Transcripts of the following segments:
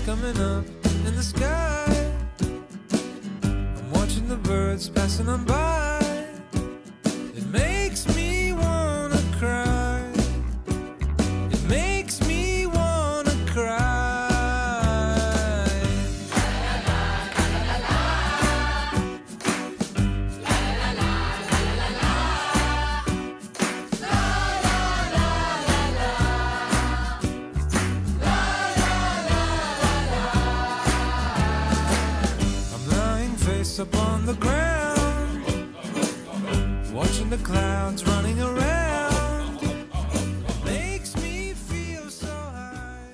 coming up in the sky. I'm watching the birds passing on by. It makes me wanna cry. It makes me wanna cry. Up on the ground, watching the clouds running around. It makes me feel so high.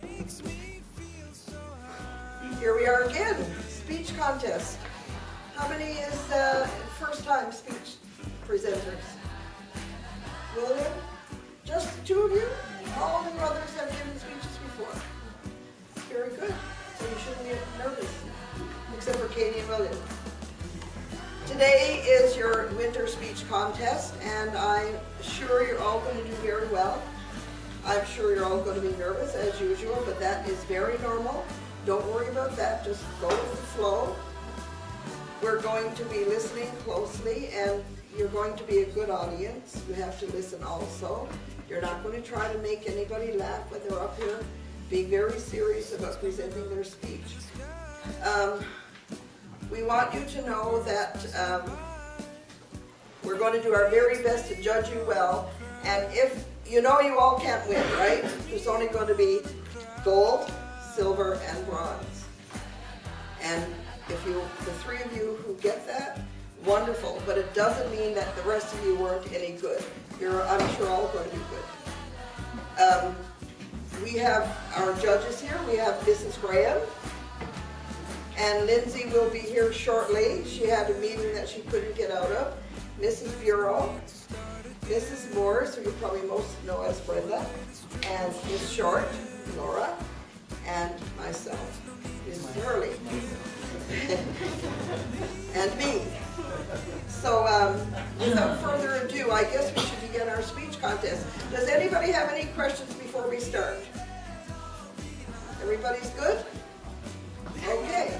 Makes me feel so high. Here we are again, speech contest. How many is first time speech presenters? William? Just the two of you? All the others have given speeches before. Very good. So you shouldn't get nervous. Except for Katie and William. Today is your winter speech contest, and I'm sure you're all going to do very well. I'm sure you're all going to be nervous as usual, but that is very normal. Don't worry about that. Just go with the flow. We're going to be listening closely, and you're going to be a good audience. You have to listen also. You're not going to try to make anybody laugh when they're up here. Be very serious about presenting their speech. We want you to know that we're going to do our very best to judge you well, and if you know you all can't win, right? There's only going to be gold, silver, and bronze. And if the three of you who get that, wonderful, but it doesn't mean that the rest of you weren't any good. I'm sure all going to be good. We have our judges here. We have Mrs. Graham. And Lindsay will be here shortly. She had a meeting that she couldn't get out of. Mrs. Bureau, Mrs. Morris, who you probably most know as Brenda, and Ms. Short, Laura, and myself, Mrs. Hurley, and me. So without further ado, I guess we should begin our speech contest. Does anybody have any questions before we start? Everybody's good? Okay,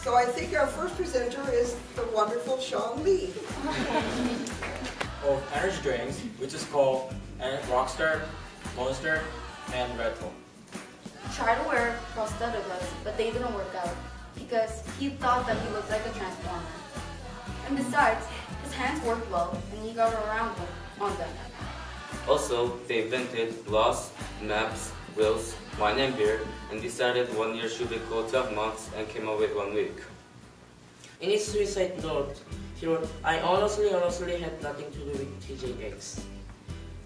so I think our first presenter is the wonderful Sean Lee. Of energy drinks, which is called Rockstar, Monster, and Red Bull. Tried to wear prostheticals, but they didn't work out because he thought that he looked like a transformer. And besides, his hands worked well and he got around on them. Also, they invented laws, maps, wheels, wine and beer, and decided 1 year should be called 12 months and came up with 1 week. In his suicide note, he wrote, I honestly had nothing to do with TJX.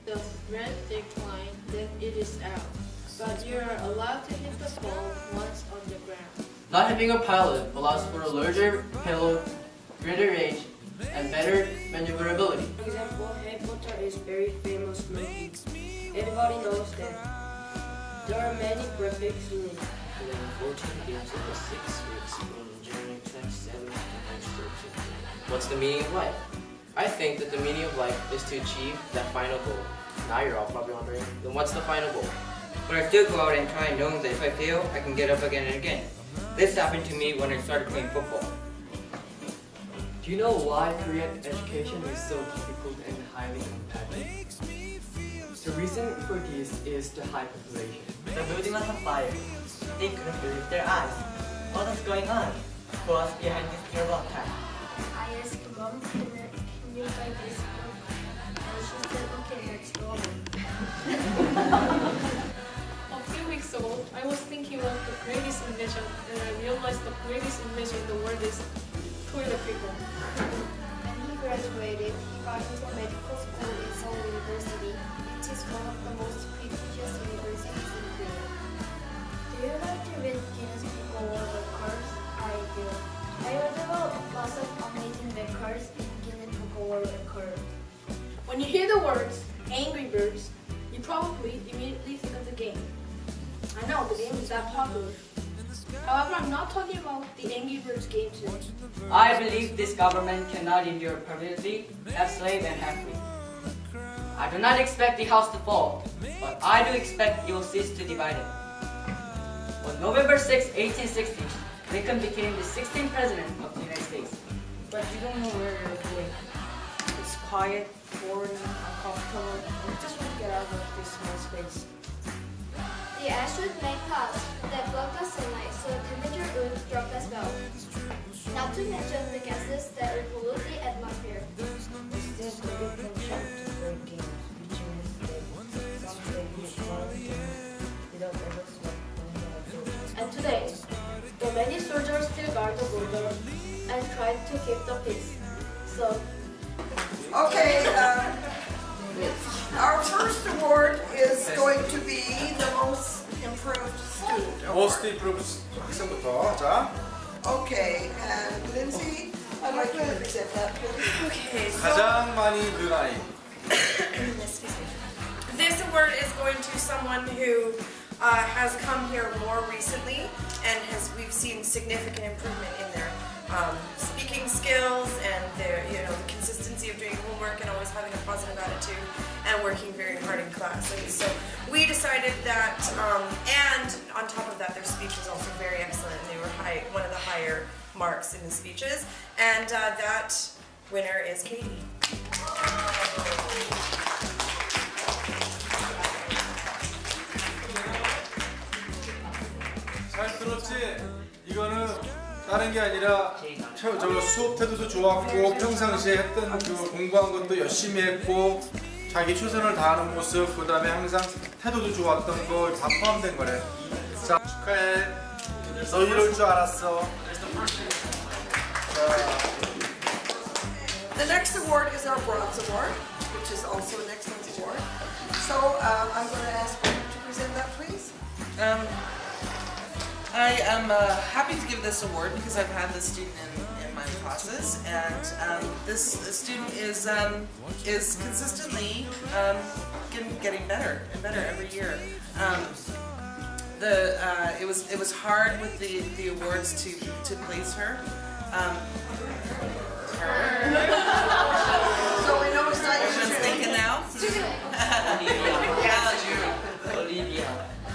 The threat declined, then it is out. But you are allowed to hit the ball once on the ground. Not having a pilot allows for a larger payload, greater range, and better maneuverability. For example, Harry Potter is very famous movie. Everybody knows that. There are many graphics in it. And then 14 games over 6 weeks from January 27th to March 13th. What's the meaning of life? I think that the meaning of life is to achieve that final goal. Now you're all probably wondering, then what's the final goal? But I still go out and try, knowing that if I fail, I can get up again and again. This happened to me when I started playing football. Do you know why Korean education is so difficult and highly competitive? The reason for this is the high population. The building was on fire. They couldn't believe their eyes. What was going on? Who was behind this terrible attack? I asked Mom, can you buy this book? And she said, okay, let's go. A few weeks ago, I was thinking of the greatest invention, and I realized the greatest invention in the world is toilet paper. When he graduated, he got into medical school in Seoul University, which is one of the most prestigious universities in Korea. Do you like to read Guinness Book of World Records? I do. I read about lots of amazing records in Guinness Book of World Records. When you hear the words Angry Birds, you probably immediately think of the game. I know, the game is that popular. However, I'm not talking about the Angry Birds game today. I believe this government cannot endure permanently, have slave and have free. I do not expect the house to fall, but I do expect it will cease to divide it. On November 6, 1860, Lincoln became the 16th president of the United States. But you don't know where you're going. It's quiet, boring, uncomfortable, and we just want to get out of this small space. The ash would make clouds that block the sunlight so the temperature would drop as well. Not to mention the gases that would pollute the atmosphere. Instead, the Lincoln shot to great games, which means that someday we would fly without ever sweat. And today, the many soldiers still guard the border and try to keep the peace. So, okay, our first award is going to be the most improved student award. Most improved 학생부터. 자. Okay, and Lindsay, I'd like you to present that, please. Okay, so 가장 많이 는 아이. this award is going to someone who has come here more recently and we've seen significant improvement in their speaking skills and their, the consistency of doing homework and always having a positive attitude and working very hard in class. And so we decided that, and on top of that, their speech was also very excellent. They were one of the higher marks in the speeches, and that winner is Katie. 잘 들었지? 이거는 다른 게 아니라 저 수업 태도도 좋았고 평상시에 했던 그 공부한 것도 열심히 했고 자기 최선을 다하는 모습 그 다음에 항상 태도도 좋았던 거 다 포함된 거래. 자 축하해. 너 이럴 줄 알았어. The next award is our Bronze Award, which is also an excellent award. So I'm going to ask you to present that, please. I am happy to give this award because I've had this student in my classes, and this student is consistently getting better and better every year. It was hard with the awards to place her. So we know it's not Everyone's thinking now. Olivia.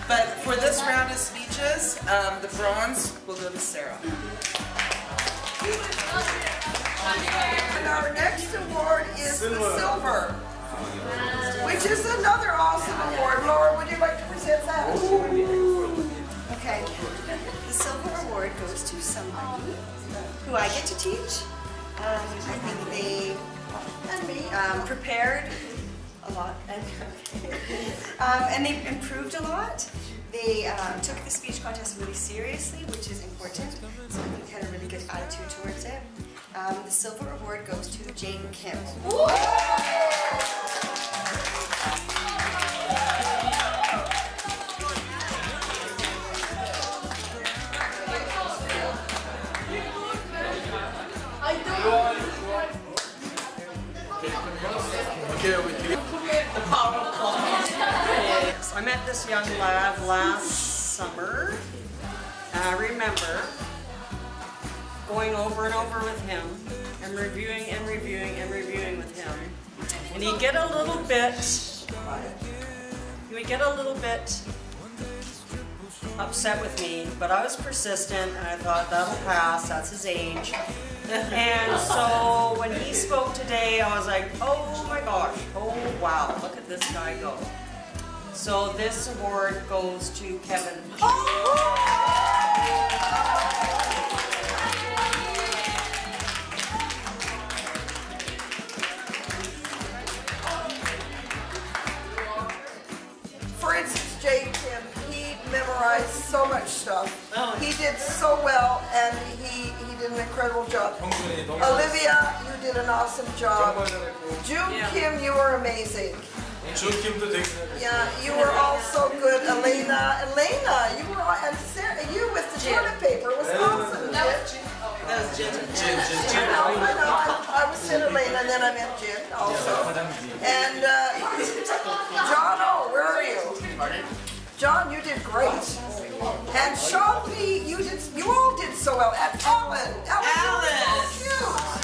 But for this round of speeches, the bronze will go to Sarah. And our next award is the silver, which is another awesome award. Laura, would you like to present that? Okay. The silver award goes to somebody who I get to teach. I think they and me prepared a lot and they've improved a lot. They took the speech contest really seriously, which is important, so I think they had a really good attitude towards it. The silver award goes to Jane Kim. I met this young lad last summer, and I remember going over and over with him and reviewing and reviewing and reviewing with him. And he'd get a little bit upset with me, but I was persistent and I thought that'll pass, that's his age. And so when he spoke today, I was like, oh my gosh, oh wow, look at this guy go. So this award goes to Kevin. For instance, Jay Kim, he memorized so much stuff. He did so well, and he did an incredible job. Olivia, you did an awesome job. June Kim, you were amazing. Yeah, you were also good. Elena, you were on, and Sarah, you with the toilet paper was awesome. That was Jen. I know. I was saying Elena, and then I meant Jen also. And John, where are you? John, you did great. And Sean Lee, you all did so well. And Ellen, you were so cute.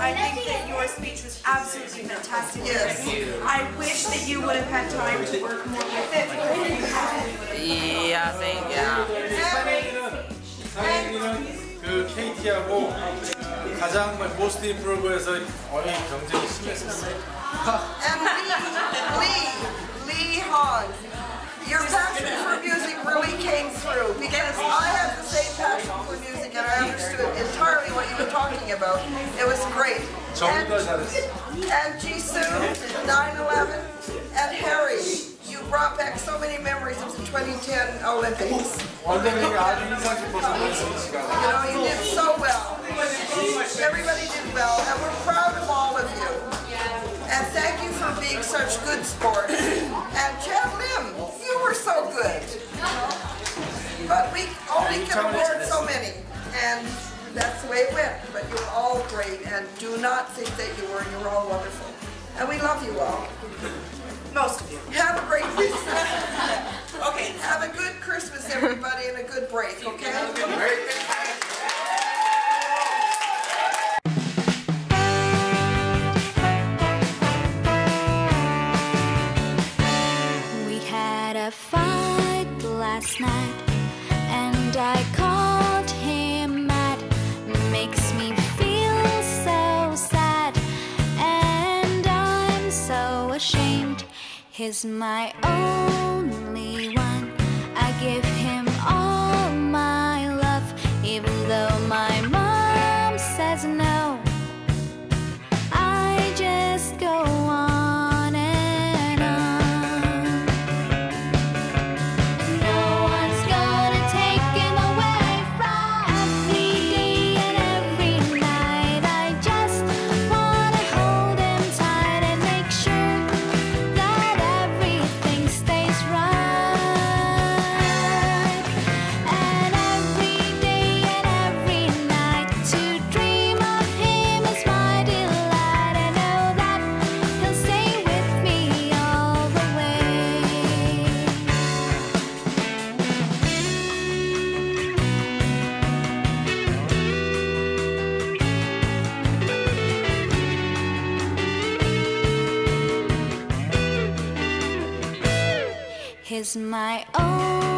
I think that your speech was absolutely fantastic. Yes. I wish that you would have had time to work more with it. Yeah, thank you. 상현이는 그 KT하고 가장 most improve에서 거의 경쟁이 심했었어요. And Lee Han, your passion for music really came through because I have the same passion for music and I understood entirely what you were talking about. It was great. And Jisoo, 9/11, and Harry, you brought back so many memories of the 2010 Olympics. You know, you did so well. Everybody did well, and we're proud of all of you. And thank you for being such good sports. And Chad Lim, you were so good. But we only can award so many, and that's the way it went. But you're all great, and do not think that you were. You're all wonderful. And we love you all. Most of you. Have a great Christmas. Okay, have a good Christmas, everybody, and a good break, okay? We had a fight last night, and I called him mad. Makes me feel so sad, and I'm so ashamed. He's my only one. I give him all my love, even though my mom says no. I just go on and on. No one's gonna take him away from every day and every night. I just wanna hold him tight and make sure that everything stays right. And every day and every night to dream of him is my delight. I know that he'll stay with me all the way. He's my own.